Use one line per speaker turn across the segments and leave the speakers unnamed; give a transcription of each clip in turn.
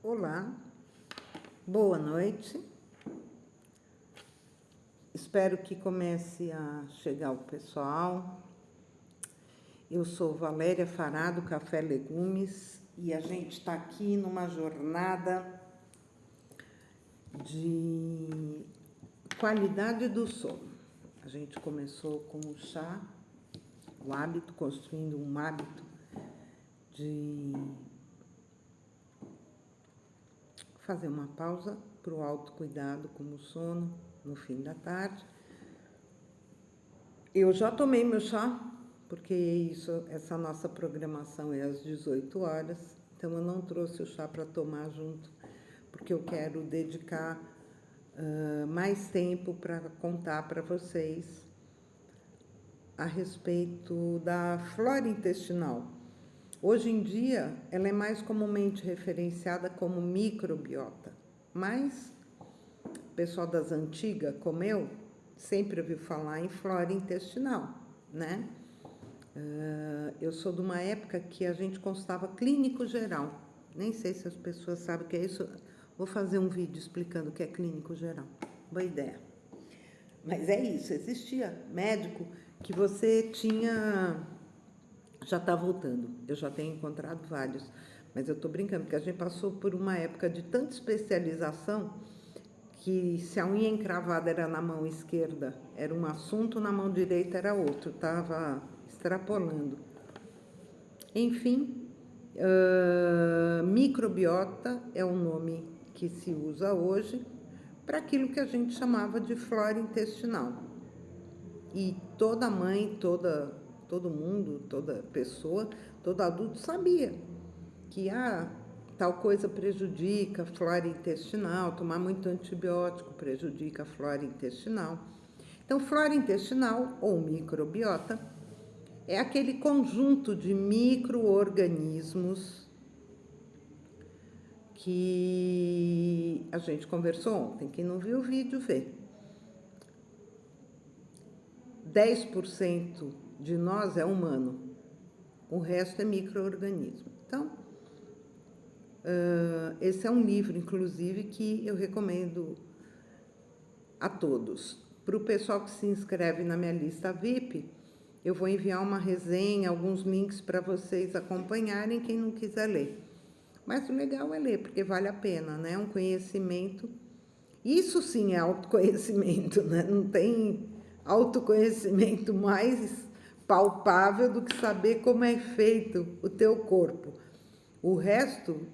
Olá, boa noite. Espero que comece a chegar o pessoal. Eu sou Valéria Fará, do Café Legumes, e a gente está aqui numa jornada de qualidade do sono. A gente começou com o chá, o hábito, construindo um hábito de fazer uma pausa para o autocuidado, como o sono, no fim da tarde. Eu já tomei meu chá, porque essa nossa programação é às 18 horas, então eu não trouxe o chá para tomar junto, porque eu quero dedicar mais tempo para contar para vocês a respeito da flora intestinal. Hoje em dia, ela é mais comumente referenciada como microbiota, mas o pessoal das antigas, como eu, sempre ouviu falar em flora intestinal, né? Eu sou de uma época que a gente constava clínico geral. Nem sei se as pessoas sabem o que é isso. Vou fazer um vídeo explicando o que é clínico geral. Boa ideia. Mas é isso, existia médico que você tinha... Já está voltando, eu já tenho encontrado vários, mas eu estou brincando, porque a gente passou por uma época de tanta especialização que se a unha encravada era na mão esquerda, era um assunto, na mão direita era outro, estava extrapolando. Enfim, microbiota é o nome que se usa hoje para aquilo que a gente chamava de flora intestinal. E toda mãe, todo mundo, toda pessoa, todo adulto sabia que tal coisa prejudica a flora intestinal, tomar muito antibiótico prejudica a flora intestinal. Então, flora intestinal ou microbiota é aquele conjunto de micro-organismos que a gente conversou ontem. Quem não viu o vídeo, vê. 10% de nós é humano, o resto é micro-organismo. Então, esse é um livro, inclusive, que eu recomendo a todos. Para o pessoal que se inscreve na minha lista VIP, eu vou enviar uma resenha, alguns links para vocês acompanharem, quem não quiser ler. Mas o legal é ler, porque vale a pena, né? Um conhecimento. Isso sim é autoconhecimento, né? Não tem autoconhecimento mais palpável do que saber como é feito o teu corpo. O resto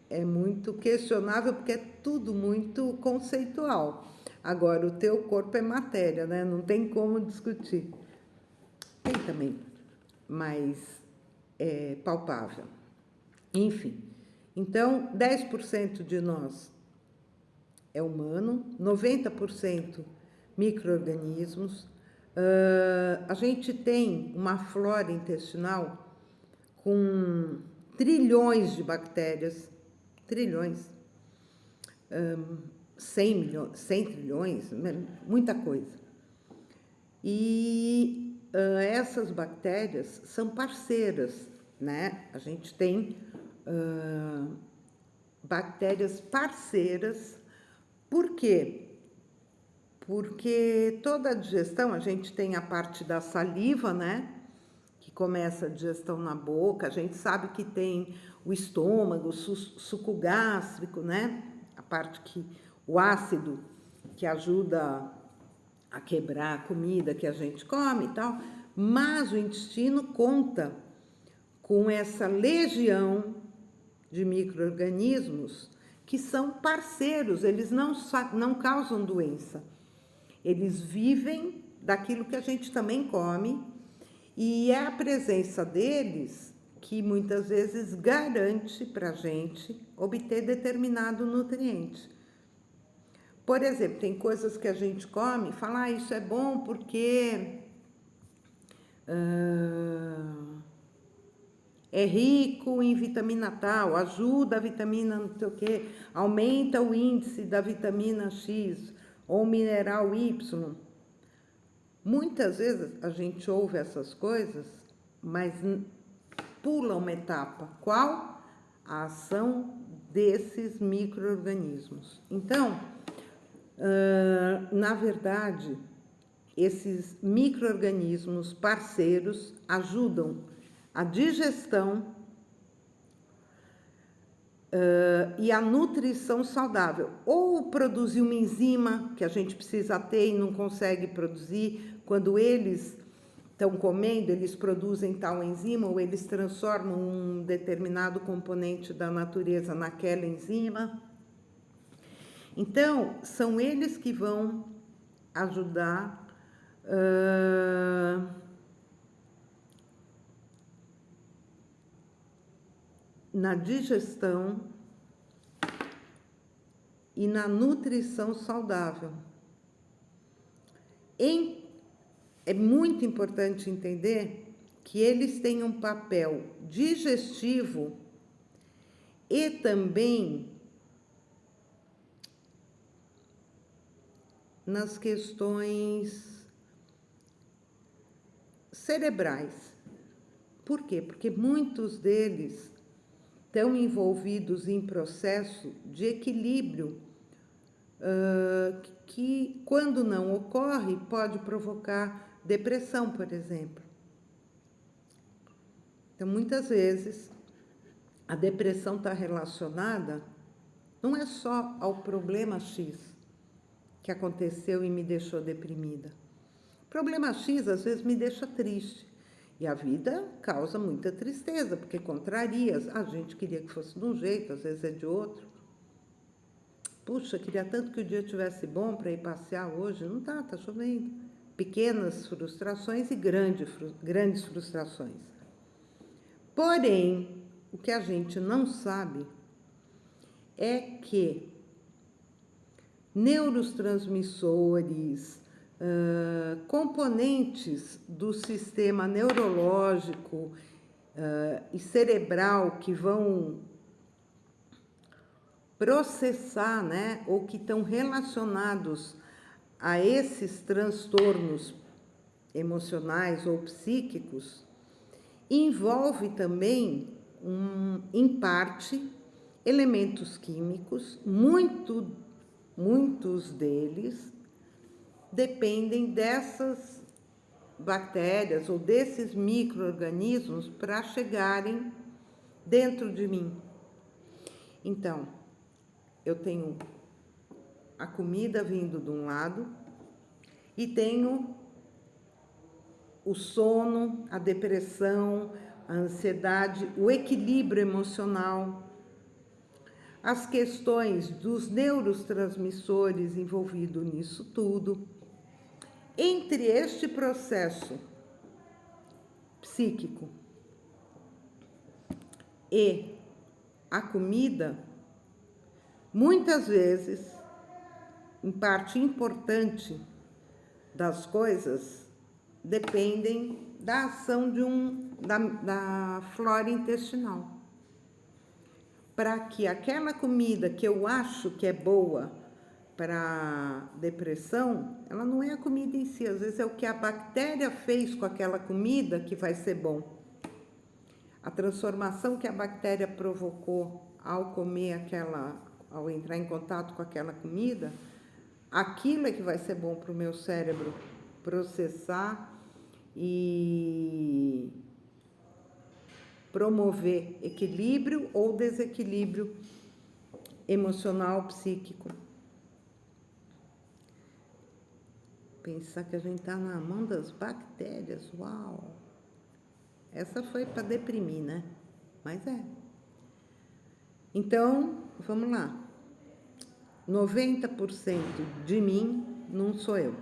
é muito questionável, porque é tudo muito conceitual. Agora, o teu corpo é matéria, né? Não tem como discutir. Tem também, mas é palpável. Enfim, então, 10% de nós é humano, 90% micro-organismos. A gente tem uma flora intestinal com trilhões de bactérias, trilhões, 100 trilhões, muita coisa. E essas bactérias são parceiras, né? A gente tem bactérias parceiras. Por quê? Porque toda a digestão, a gente tem a parte da saliva, né? Que começa a digestão na boca, a gente sabe que tem o estômago, o suco gástrico, né? A parte que o ácido que ajuda a quebrar a comida que a gente come e tal, mas o intestino conta com essa legião de micro-organismos que são parceiros, eles não causam doença. Eles vivem daquilo que a gente também come, e é a presença deles que muitas vezes garante para a gente obter determinado nutriente. Por exemplo, tem coisas que a gente come e fala, isso é bom porque é rico em vitamina tal, ajuda a vitamina não sei o quê, aumenta o índice da vitamina X ou mineral Y. Muitas vezes a gente ouve essas coisas, mas pula uma etapa. Qual? A ação desses micro-organismos. Então, na verdade, esses micro-organismos parceiros ajudam a digestão e a nutrição saudável. Ou produzir uma enzima que a gente precisa ter e não consegue produzir. Quando eles estão comendo, eles produzem tal enzima ou eles transformam um determinado componente da natureza naquela enzima. Então, são eles que vão ajudar na digestão e na nutrição saudável. É muito importante entender que eles têm um papel digestivo e também nas questões cerebrais. Por quê? Porque muitos deles estão envolvidos em processo de equilíbrio que, quando não ocorre, pode provocar depressão, por exemplo. Então, muitas vezes, a depressão está relacionada não é só ao problema X que aconteceu e me deixou deprimida. O problema X, às vezes, me deixa triste. E a vida causa muita tristeza, porque contraria. A gente queria que fosse de um jeito, às vezes é de outro. Puxa, queria tanto que o dia tivesse bom para ir passear hoje. Não tá, tá chovendo. Pequenas frustrações e grandes frustrações. Porém, o que a gente não sabe é que neurotransmissores, componentes do sistema neurológico e cerebral que vão processar, né, ou que estão relacionados a esses transtornos emocionais ou psíquicos, envolve também, em parte, elementos químicos, muitos deles dependem dessas bactérias ou desses micro-organismos para chegarem dentro de mim. Então, eu tenho a comida vindo de um lado e tenho o sono, a depressão, a ansiedade, o equilíbrio emocional, as questões dos neurotransmissores envolvidos nisso tudo. Entre este processo psíquico e a comida, muitas vezes, em parte importante das coisas, dependem da ação da flora intestinal. Para que aquela comida que eu acho que é boa para depressão, ela não é a comida em si, às vezes é o que a bactéria fez com aquela comida que vai ser bom. A transformação que a bactéria provocou ao comer ao entrar em contato com aquela comida, aquilo é que vai ser bom para o meu cérebro processar e promover equilíbrio ou desequilíbrio emocional, psíquico. Pensar que a gente está na mão das bactérias, uau! Essa foi para deprimir, né? Mas é. Então, vamos lá. 90% de mim não sou eu.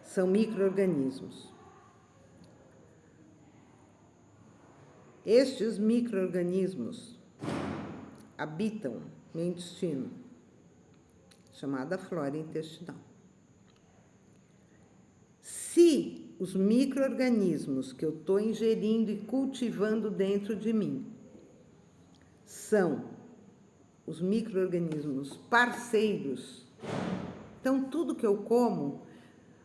São micro-organismos. Estes micro-organismos habitam meu intestino, chamada flora intestinal. Se os micro-organismos que eu estou ingerindo e cultivando dentro de mim são os micro-organismos parceiros, então tudo que eu como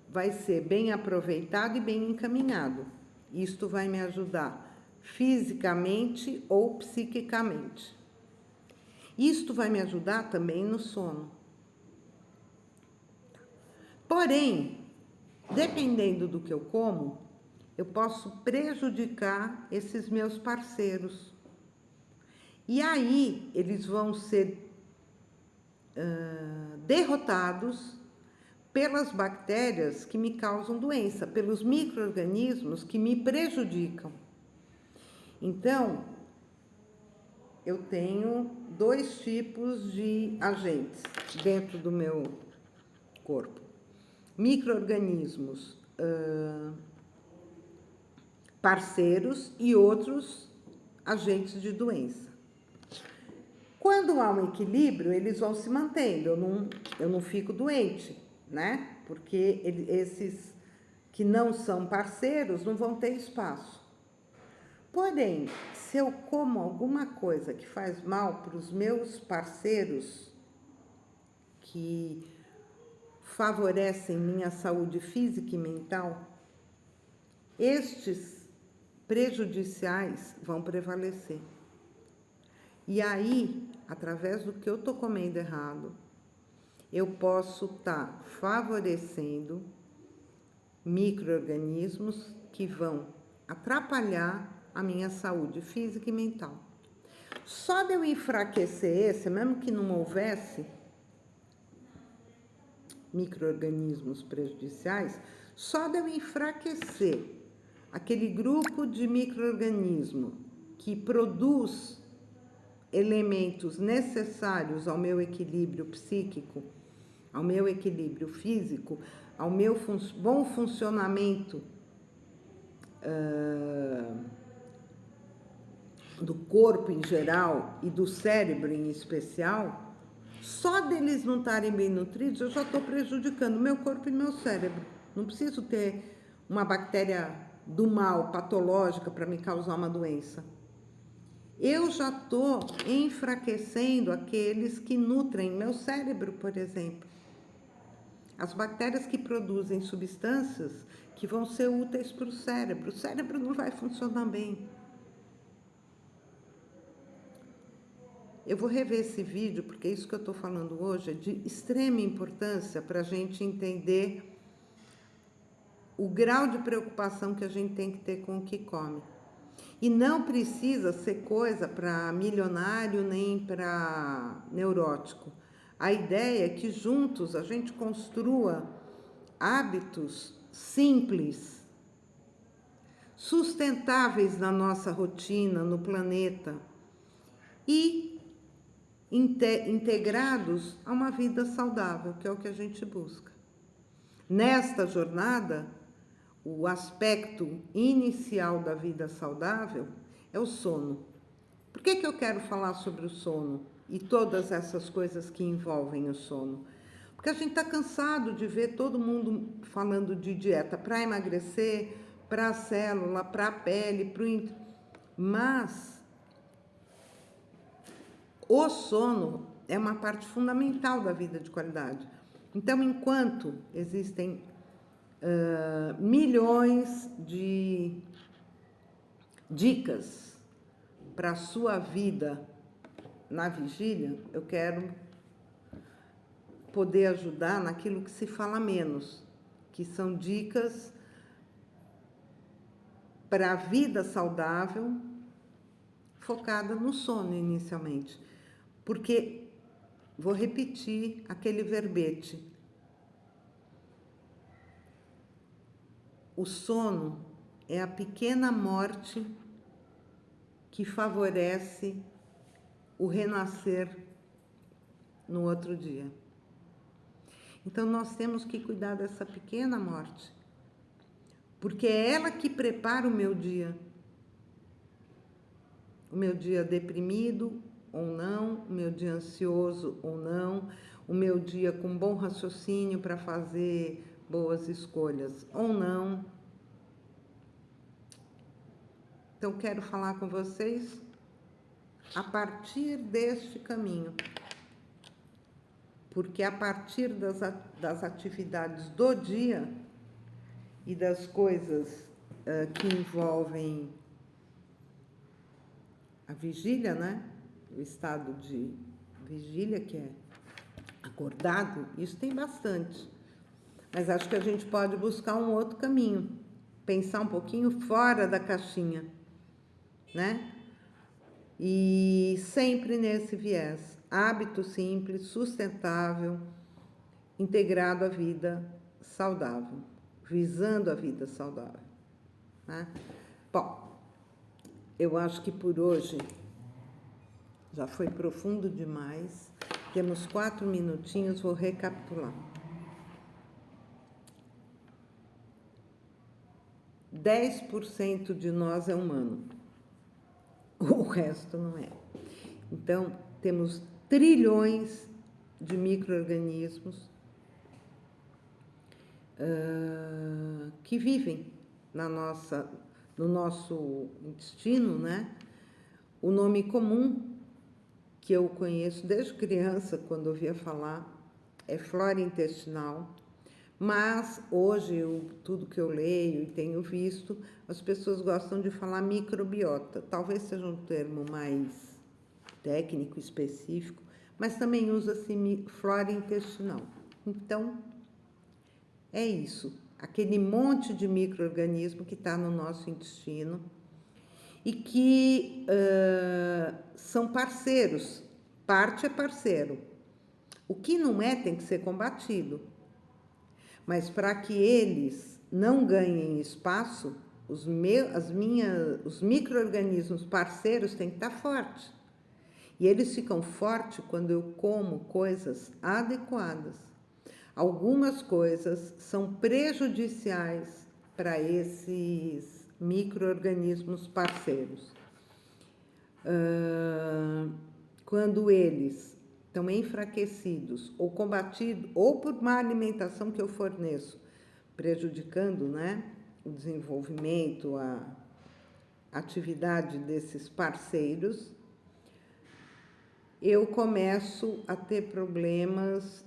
vai ser bem aproveitado e bem encaminhado. Isto vai me ajudar fisicamente ou psiquicamente. Isto vai me ajudar também no sono. Porém, dependendo do que eu como, eu posso prejudicar esses meus parceiros. E aí, eles vão ser derrotados pelas bactérias que me causam doença, pelos micro-organismos que me prejudicam. Então, eu tenho 2 tipos de agentes dentro do meu corpo. Micro-organismos parceiros e outros agentes de doença. Quando há um equilíbrio, eles vão se mantendo, eu não fico doente, né? Porque esses que não são parceiros não vão ter espaço. Porém, se eu como alguma coisa que faz mal para os meus parceiros, que favorecem minha saúde física e mental, estes prejudiciais vão prevalecer. E aí, através do que eu estou comendo errado, eu posso estar favorecendo micro-organismos que vão atrapalhar a minha saúde física e mental. Só de eu enfraquecer esse, mesmo que não houvesse micro-organismos prejudiciais, só de eu enfraquecer aquele grupo de micro-organismo que produz elementos necessários ao meu equilíbrio psíquico, ao meu equilíbrio físico, ao meu bom funcionamento do corpo em geral e do cérebro em especial, só deles não estarem bem nutridos, eu já estou prejudicando meu corpo e meu cérebro. Não preciso ter uma bactéria do mal, patológica, para me causar uma doença. Eu já estou enfraquecendo aqueles que nutrem meu cérebro, por exemplo. As bactérias que produzem substâncias que vão ser úteis para o cérebro não vai funcionar bem. Eu vou rever esse vídeo, porque isso que eu estou falando hoje é de extrema importância para a gente entender o grau de preocupação que a gente tem que ter com o que come. E não precisa ser coisa para milionário nem para neurótico. A ideia é que juntos a gente construa hábitos simples, sustentáveis na nossa rotina, no planeta e integrados a uma vida saudável, que é o que a gente busca. Nesta jornada, o aspecto inicial da vida saudável é o sono. Por que eu quero falar sobre o sono e todas essas coisas que envolvem o sono? Porque a gente está cansado de ver todo mundo falando de dieta para emagrecer, para a célula, para a pele, mas o sono é uma parte fundamental da vida de qualidade. Então, enquanto existem milhões de dicas para a sua vida na vigília, eu quero poder ajudar naquilo que se fala menos, que são dicas para a vida saudável focada no sono inicialmente. Porque, vou repetir aquele verbete, o sono é a pequena morte que favorece o renascer no outro dia. Então, nós temos que cuidar dessa pequena morte, porque é ela que prepara o meu dia deprimido ou não, o meu dia ansioso ou não, o meu dia com bom raciocínio para fazer boas escolhas ou não. Então, quero falar com vocês a partir deste caminho, porque a partir das atividades do dia e das coisas que envolvem a vigília, né? O estado de vigília, que é acordado, isso tem bastante. Mas acho que a gente pode buscar um outro caminho, pensar um pouquinho fora da caixinha, né? E sempre nesse viés, hábito simples, sustentável, integrado à vida saudável, visando a vida saudável, né? Bom, eu acho que por hoje já foi profundo demais. Temos 4 minutinhos, vou recapitular. 10% de nós é humano, o resto não é. Então, temos trilhões de micro-organismos que vivem no nosso intestino, né? O nome comum que eu conheço desde criança, quando ouvia falar, é flora intestinal. Mas hoje, tudo que eu leio e tenho visto, as pessoas gostam de falar microbiota. Talvez seja um termo mais técnico, específico, mas também usa-se flora intestinal. Então, é isso. Aquele monte de micro-organismo que está no nosso intestino e que são parceiros. Parte é parceiro. O que não é tem que ser combatido. Mas para que eles não ganhem espaço, os micro-organismos parceiros têm que estar fortes. E eles ficam fortes quando eu como coisas adequadas. Algumas coisas são prejudiciais para esses micro-organismos parceiros. Quando eles estão enfraquecidos ou combatidos, ou por má alimentação que eu forneço, prejudicando, né, o desenvolvimento, a atividade desses parceiros, eu começo a ter problemas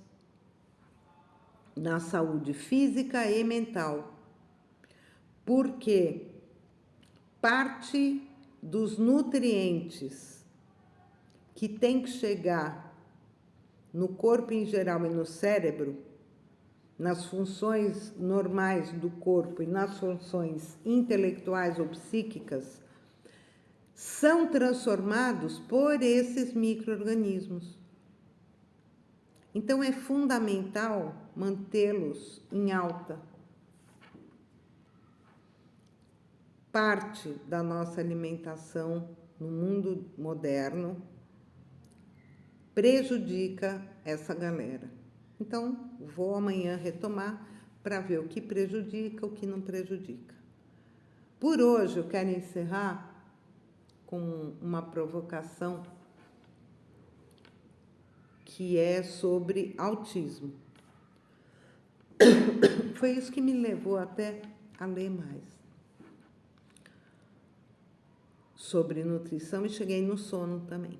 na saúde física e mental, porque parte dos nutrientes que tem que chegar no corpo em geral e no cérebro, nas funções normais do corpo e nas funções intelectuais ou psíquicas, são transformados por esses micro-organismos. Então, é fundamental mantê-los em alta. Parte da nossa alimentação no mundo moderno prejudica essa galera. Então, vou amanhã retomar para ver o que prejudica, o que não prejudica. Por hoje, eu quero encerrar com uma provocação que é sobre autismo. Foi isso que me levou até a ler mais sobre nutrição e cheguei no sono também.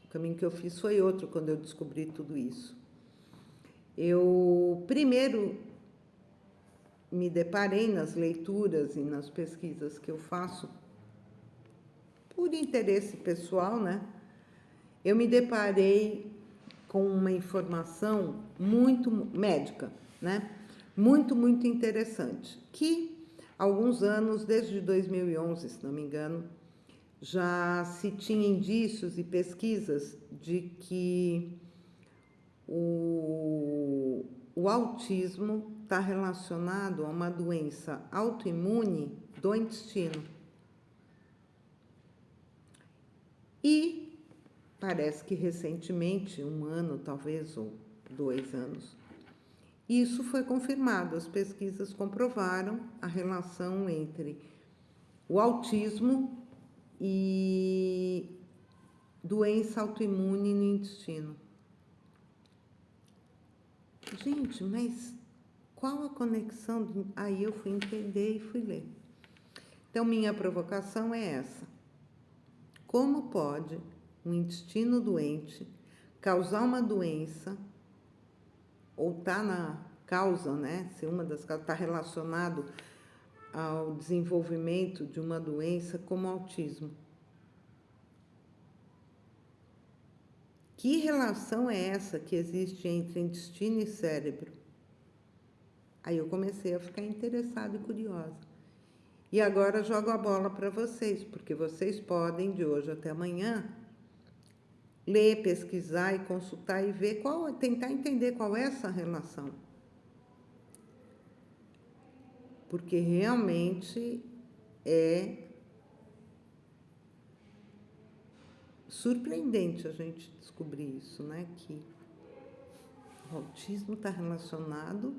O caminho que eu fiz foi outro quando eu descobri tudo isso. Eu primeiro me deparei nas leituras e nas pesquisas que eu faço por interesse pessoal, né? Eu me deparei com uma informação muito médica, né? Muito interessante, que há alguns anos, desde 2011, se não me engano, já se tinha indícios e pesquisas de que o autismo está relacionado a uma doença autoimune do intestino. E parece que recentemente, 1 ano talvez, ou 2 anos, isso foi confirmado. As pesquisas comprovaram a relação entre o autismo e doença autoimune no intestino. Gente, mas qual a conexão? Aí eu fui entender e fui ler. Então, minha provocação é essa. Como pode um intestino doente causar uma doença, ou está na causa, né? Se uma das causas está relacionado ao desenvolvimento de uma doença como autismo, Que relação é essa que existe entre intestino e cérebro? Aí eu comecei a ficar interessada e curiosa. E agora jogo a bola para vocês, porque vocês podem, de hoje até amanhã, ler, pesquisar e consultar e ver tentar entender qual é essa relação. Porque realmente é surpreendente a gente descobrir isso, né? Que o autismo está relacionado.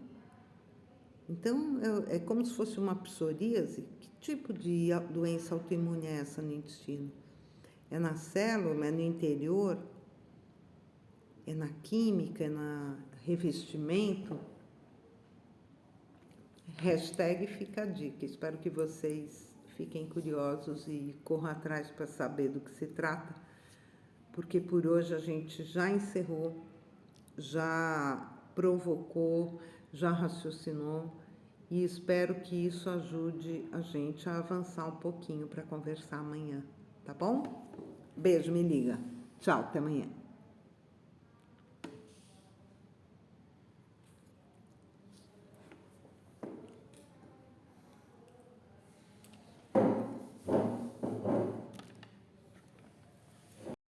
Então, é como se fosse uma psoríase. Que tipo de doença autoimune é essa no intestino? É na célula, é no interior, é na química, é no revestimento? Hashtag fica a dica. Espero que vocês fiquem curiosos e corram atrás para saber do que se trata, porque por hoje a gente já encerrou, já provocou, já raciocinou e espero que isso ajude a gente a avançar um pouquinho para conversar amanhã, tá bom? Beijo, me liga. Tchau, até amanhã.